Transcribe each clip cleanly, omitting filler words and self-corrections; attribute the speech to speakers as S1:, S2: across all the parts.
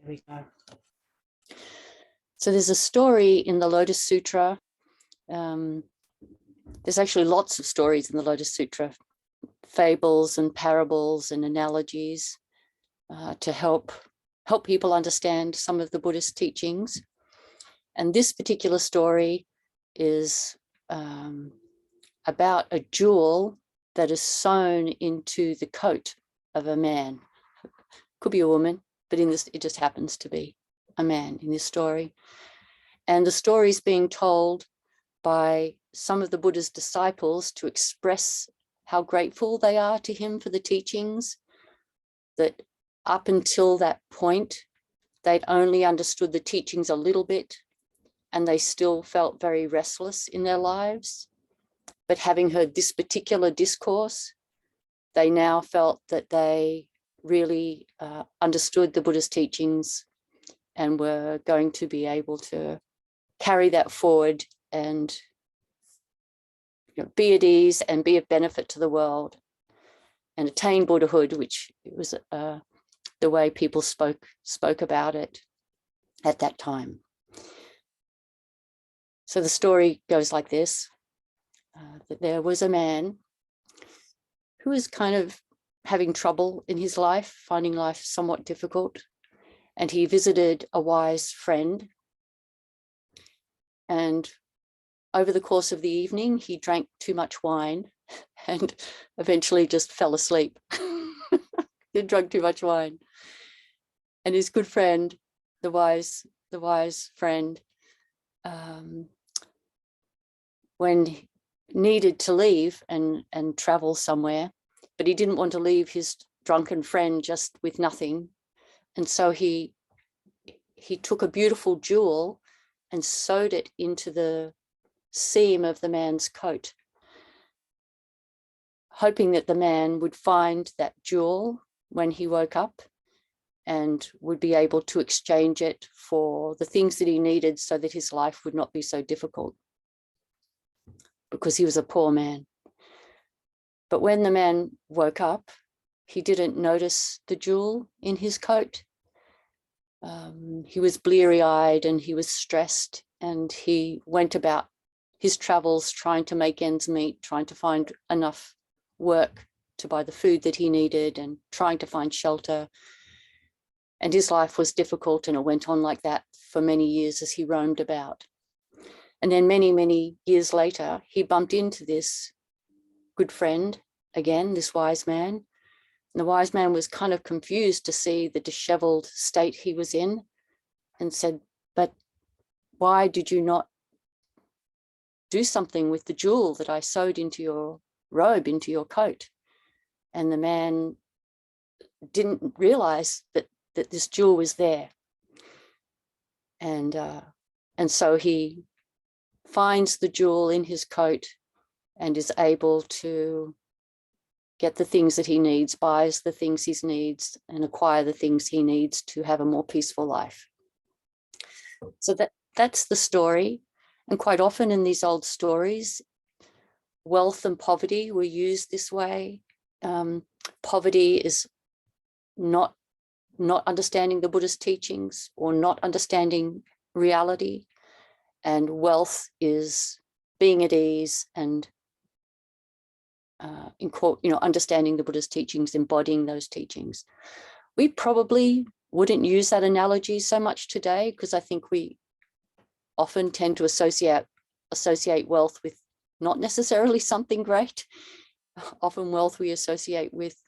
S1: we go. So there's a story in the Lotus Sutra. There's actually lots of stories in the Lotus Sutra, fables and parables and analogies to help people understand some of the Buddhist teachings. And this particular story is about a jewel that is sewn into the coat of a man. Could be a woman, but in this, it just happens to be a man in this story. And the story is being told by some of the Buddha's disciples to express how grateful they are to him for the teachings, that up until that point, they'd only understood the teachings a little bit, and they still felt very restless in their lives. But having heard this particular discourse, they now felt that they really understood the Buddha's teachings and were going to be able to carry that forward and be at ease and be of benefit to the world and attain Buddhahood, which was the way people spoke about it at that time. So the story goes like this, that there was a man who was kind of having trouble in his life, finding life somewhat difficult, and he visited a wise friend. And over the course of the evening, he drank too much wine and eventually just fell asleep. He drank too much wine. And his good friend, the wise friend, when he needed to leave and travel somewhere, but he didn't want to leave his drunken friend just with nothing. And so he took a beautiful jewel and sewed it into the seam of the man's coat, hoping that the man would find that jewel when he woke up and would be able to exchange it for the things that he needed so that his life would not be so difficult, because he was a poor man. But when the man woke up, he didn't notice the jewel in his coat. He was bleary-eyed and he was stressed, and he went about his travels trying to make ends meet, trying to find enough work to buy the food that he needed and trying to find shelter. And his life was difficult, and it went on like that for many years as he roamed about. And then many, many years later, he bumped into this good friend again, this wise man. And the wise man was kind of confused to see the disheveled state he was in and said, "But why did you not do something with the jewel that I sewed into your robe, into your coat?" And the man didn't realize that this jewel was there. And so he finds the jewel in his coat and is able to get the things that he needs, buys the things he needs, and acquire the things he needs to have a more peaceful life. So that's the story. And quite often in these old stories, wealth and poverty were used this way. Poverty is not understanding the Buddhist teachings or not understanding reality. And wealth is being at ease and understanding the Buddhist teachings, embodying those teachings. We probably wouldn't use that analogy so much today, because I think we often tend to associate wealth with not necessarily something great. Often wealth we associate with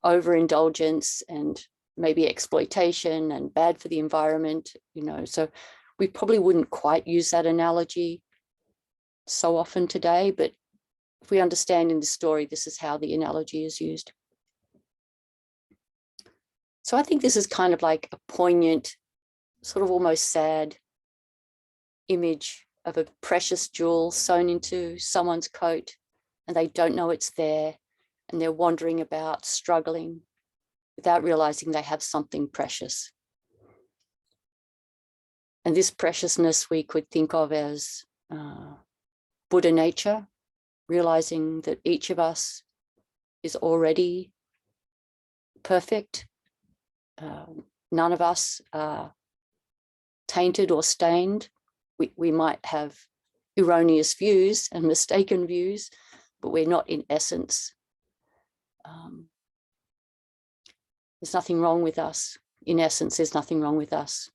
S1: overindulgence and maybe exploitation and bad for the environment, so we probably wouldn't quite use that analogy so often today, but if we understand in the story, this is how the analogy is used. So I think this is kind of like a poignant, sort of almost sad image of a precious jewel sewn into someone's coat, and they don't know it's there, and they're wandering about, struggling, without realizing they have something precious. And this preciousness we could think of as Buddha nature, realizing that each of us is already perfect, none of us are tainted or stained. We might have erroneous views and mistaken views, but we're not in essence. There's nothing wrong with us. In essence, there's nothing wrong with us,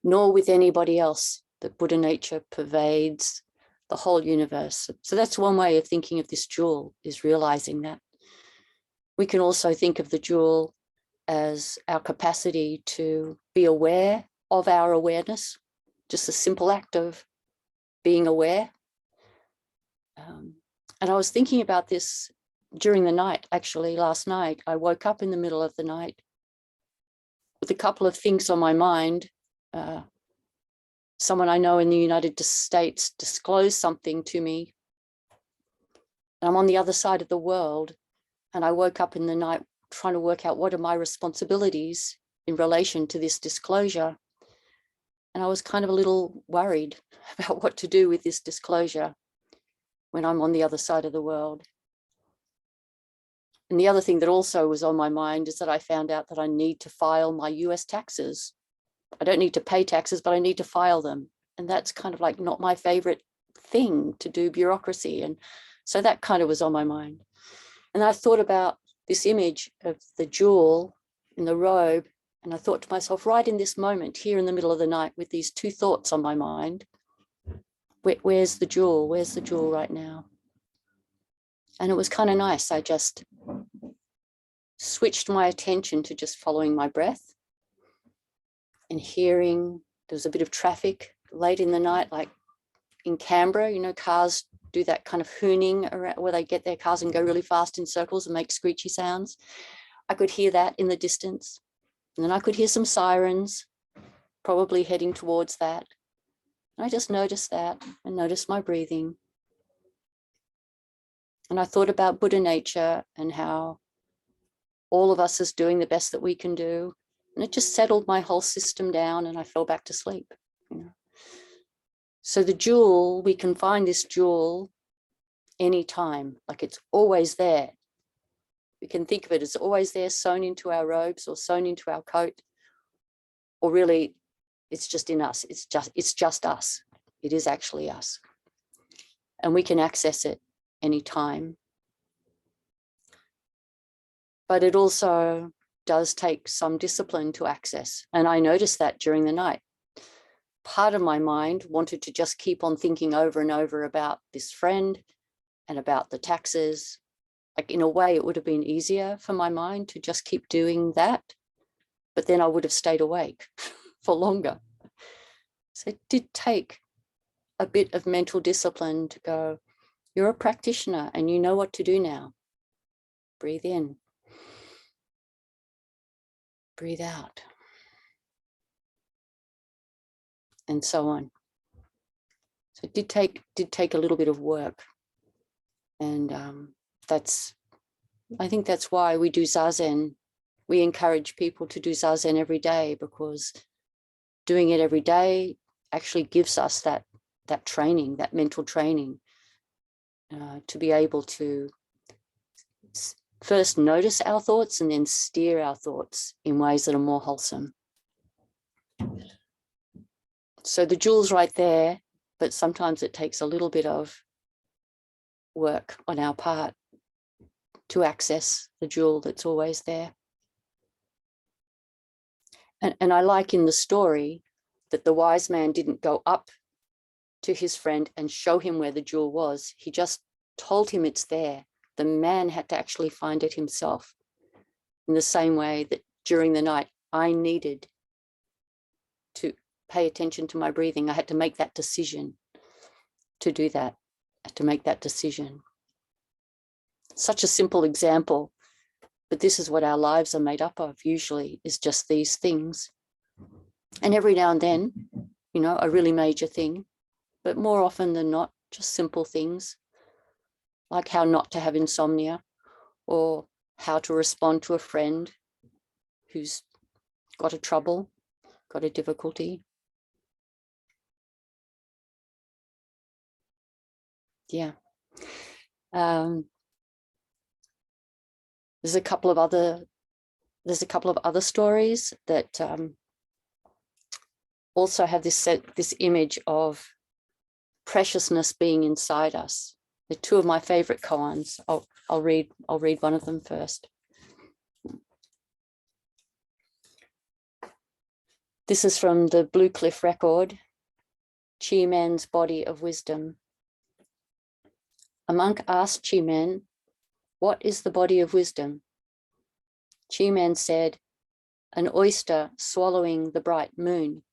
S1: nor with anybody else. That Buddha nature pervades the whole universe. So that's one way of thinking of this jewel, is realizing that. We can also think of the jewel as our capacity to be aware of our awareness, just a simple act of being aware. And I was thinking about this during the night, actually, last night. I woke up in the middle of the night with a couple of things on my mind. Someone I know in the United States disclosed something to me. And I'm on the other side of the world. And I woke up in the night trying to work out what are my responsibilities in relation to this disclosure. And I was kind of a little worried about what to do with this disclosure when I'm on the other side of the world. And the other thing that also was on my mind is that I found out that I need to file my US taxes. I don't need to pay taxes, but I need to file them. And that's kind of like not my favorite thing to do, bureaucracy. And so that kind of was on my mind. And I thought about this image of the jewel in the robe. And I thought to myself, right in this moment, here in the middle of the night, with these two thoughts on my mind, where's the jewel? Where's the jewel right now? And it was kind of nice. I just switched my attention to just following my breath and hearing. There was a bit of traffic late in the night, like in Canberra, you know, cars do that kind of hooning around where they get their cars and go really fast in circles and make screechy sounds. I could hear that in the distance. And then I could hear some sirens, probably heading towards that. And I just noticed that and noticed my breathing. And I thought about Buddha nature and how all of us is doing the best that we can do. And it just settled my whole system down and I fell back to sleep. You know? So the jewel, we can find this jewel anytime, like it's always there. We can think of it as always there, sewn into our robes or sewn into our coat, or really it's just in us. It's just us. It is actually us. And we can access it anytime. But it also does take some discipline to access. And I noticed that during the night. Part of my mind wanted to just keep on thinking over and over about this friend and about the taxes. Like in a way, it would have been easier for my mind to just keep doing that, but then I would have stayed awake for longer. So it did take a bit of mental discipline to go, you're a practitioner and you know what to do now. Breathe in. Breathe out. And so on. So it did take a little bit of work. And I think that's why we do Zazen. We encourage people to do Zazen every day, because doing it every day actually gives us that training, that mental training, to be able to first notice our thoughts and then steer our thoughts in ways that are more wholesome. So the jewel's right there, but sometimes it takes a little bit of work on our part to access the jewel that's always there. And I like in the story that the wise man didn't go up to his friend and show him where the jewel was. He just told him it's there. The man had to actually find it himself. In the same way that during the night, I needed to pay attention to my breathing. I had to make that decision to do that. I had to make that decision. Such a simple example, but this is what our lives are made up of usually, is just these things. And every now and then, you know, a really major thing, but more often than not, just simple things like how not to have insomnia, or how to respond to a friend who's got a trouble, got a difficulty. Yeah. There's a couple of other there's a couple of other stories that also have this image of preciousness being inside us. They're two of my favorite koans. I'll read one of them first. This is from the Blue Cliff record, Chi Men's Body of Wisdom. A monk asked Chi Men, "What is the body of wisdom?" Chi Men said, "An oyster swallowing the bright moon."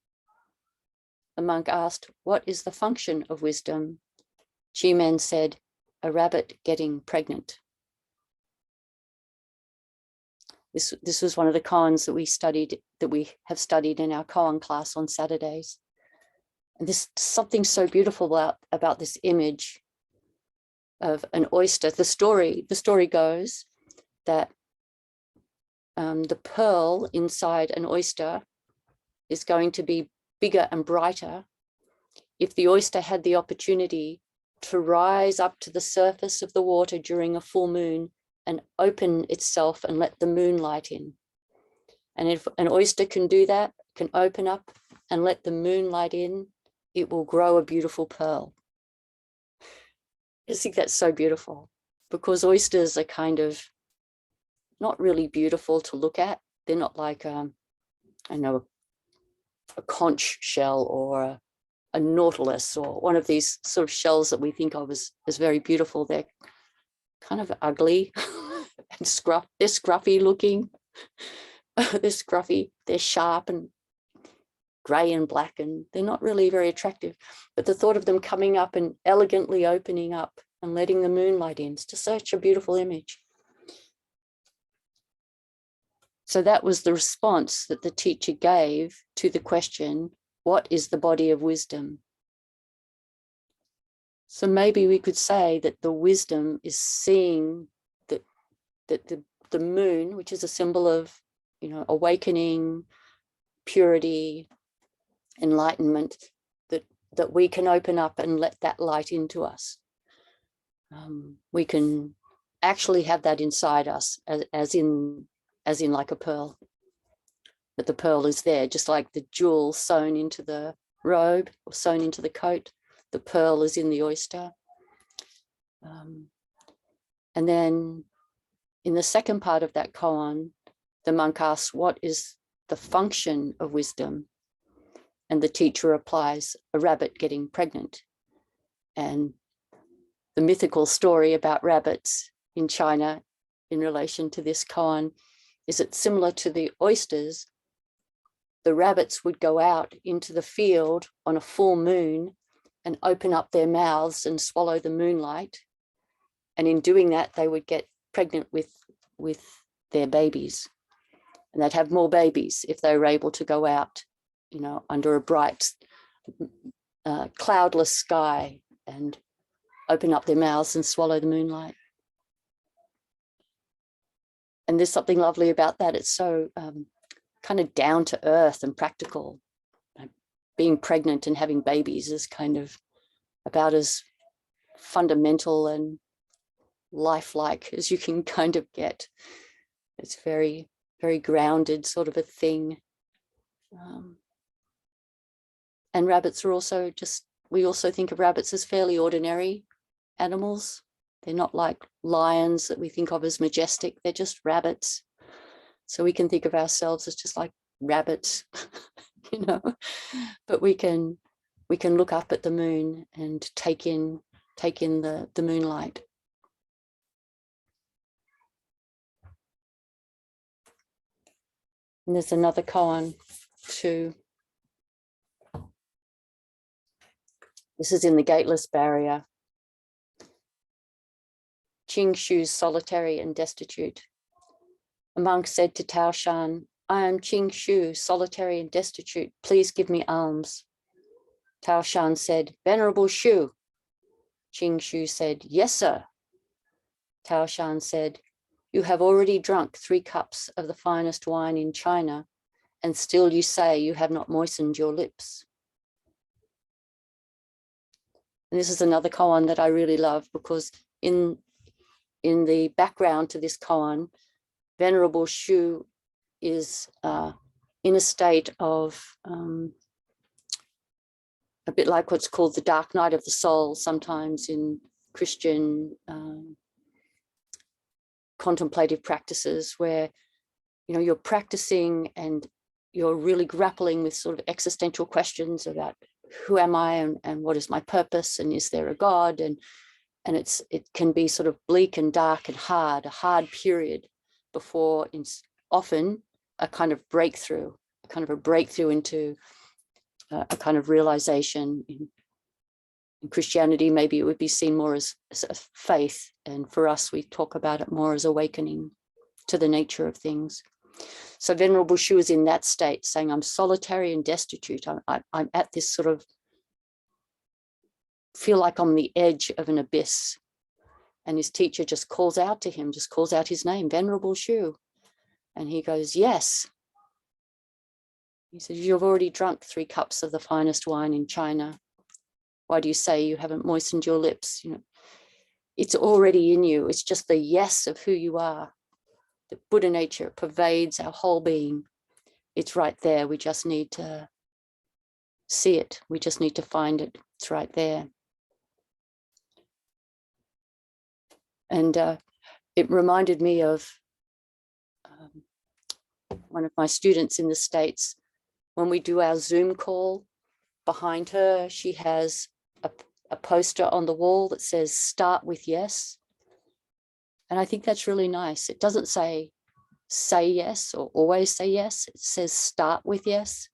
S1: The monk asked, "What is the function of wisdom?" Chi Men said, "A rabbit getting pregnant." This was one of the koans that we have studied in our koan class on Saturdays. And there's something so beautiful about this image of an oyster. The story goes that the pearl inside an oyster is going to be bigger and brighter if the oyster had the opportunity to rise up to the surface of the water during a full moon and open itself and let the moonlight in. And if an oyster can do that, can open up and let the moonlight in, it will grow a beautiful pearl. I just think that's so beautiful, because oysters are kind of not really beautiful to look at. They're not like, I know, a conch shell or a nautilus or one of these sort of shells that we think of as very beautiful. They're kind of ugly and they're scruffy looking. They're scruffy, they're sharp and grey and black, and they're not really very attractive. But the thought of them coming up and elegantly opening up and letting the moonlight in, it's just such a beautiful image. So that was the response that the teacher gave to the question, what is the body of wisdom? So maybe we could say that the wisdom is seeing that the moon, which is a symbol of, awakening, purity, enlightenment, that we can open up and let that light into us. We can actually have that inside us, as in like a pearl. That the pearl is there, just like the jewel sewn into the robe or sewn into the coat. The pearl is in the oyster. And then in the second part of that koan, the monk asks, what is the function of wisdom? And the teacher replies, a rabbit getting pregnant. And the mythical story about rabbits in China in relation to this koan is that similar to the oysters, the rabbits would go out into the field on a full moon and open up their mouths and swallow the moonlight. And in doing that, they would get pregnant with their babies. And they'd have more babies if they were able to go out, under a bright, cloudless sky and open up their mouths and swallow the moonlight. And there's something lovely about that. It's so kind of down to earth and practical. Being pregnant and having babies is kind of about as fundamental and lifelike as you can kind of get. It's very, very grounded sort of a thing. And rabbits are also we also think of rabbits as fairly ordinary animals. They're not like lions that we think of as majestic. They're just rabbits. So we can think of ourselves as just like rabbits, but we can look up at the moon and take in the moonlight. And there's another koan too. This is in the Gateless Barrier. Qing Shu's solitary and destitute. A monk said to Tao Shan, I am Qing Shu, solitary and destitute. Please give me alms. Tao Shan said, Venerable Shu. Qing Shu said, yes, sir. Tao Shan said, you have already drunk 3 cups of the finest wine in China, and still you say you have not moistened your lips. And this is another koan that I really love, because in the background to this koan, Venerable Shu is in a state of a bit like what's called the dark night of the soul, sometimes in Christian contemplative practices, where you're practicing and you're really grappling with sort of existential questions about who am I and what is my purpose, and is there a God, and it can be sort of bleak and dark and hard, a hard period before often a kind of breakthrough, into a kind of realization. In Christianity, maybe it would be seen more as a faith, and for us, we talk about it more as awakening to the nature of things. So Venerable Shu is in that state, saying, I'm solitary and destitute. I'm at this sort of, feel like I'm on the edge of an abyss. And his teacher just calls out to him, just calls out his name, Venerable Shu. And he goes, yes. He says, you've already drunk 3 cups of the finest wine in China. Why do you say you haven't moistened your lips? It's already in you. It's just the yes of who you are. The Buddha nature pervades our whole being. It's right there. We just need to see it. We just need to find it. It's right there. And it reminded me of one of my students in the States. When we do our Zoom call, behind her, she has a poster on the wall that says, start with yes. And I think that's really nice. It doesn't say yes or always say yes. It says start with yes.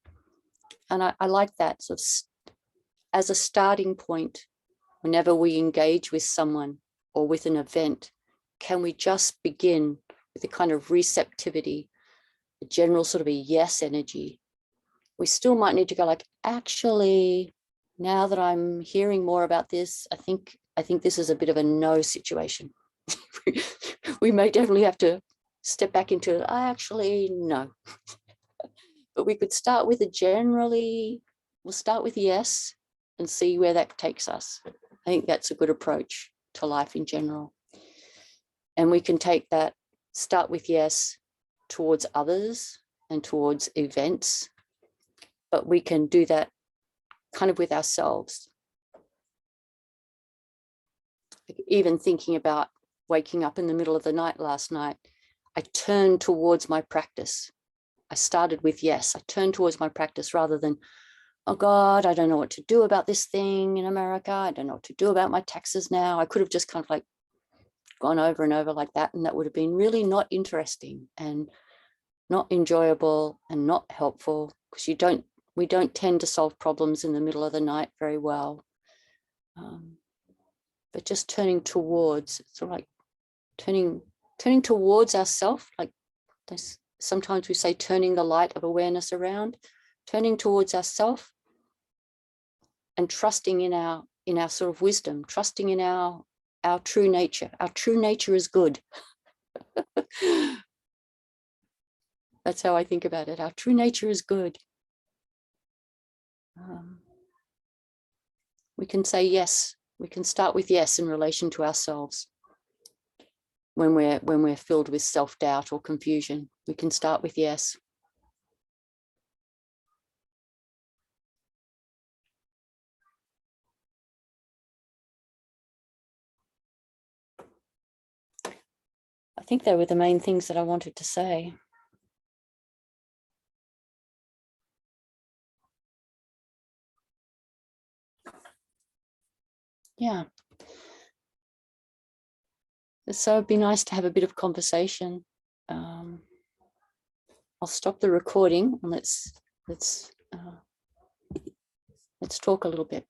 S1: And I like that. So as a starting point, whenever we engage with someone or with an event, can we just begin with a kind of receptivity, a general sort of a yes energy? We still might need to go like, actually, now that I'm hearing more about this, I think this is a bit of a no situation. We may definitely have to step back into, actually, no. But we could start with we'll start with yes and see where that takes us. I think that's a good approach to life in general. And we can take that, start with yes towards others and towards events, but we can do that kind of with ourselves. Even thinking about waking up in the middle of the night last night, I turned towards my practice. I started with yes. I turned towards my practice rather than, oh God, I don't know what to do about this thing in America. I don't know what to do about my taxes now. I could have just kind of like gone over and over like that, and that would have been really not interesting and not enjoyable and not helpful, because we don't tend to solve problems in the middle of the night very well. But just turning towards, sort of like turning towards ourselves, like this, sometimes we say turning the light of awareness around, turning towards ourselves and trusting in our sort of wisdom, trusting in our true nature. Our true nature is good. That's how I think about it. Our true nature is good. We can say yes. We can start with yes in relation to ourselves. When we're filled with self-doubt or confusion, we can start with yes. I think they were the main things that I wanted to say. Yeah. So it'd be nice to have a bit of conversation. I'll stop the recording and let's talk a little bit.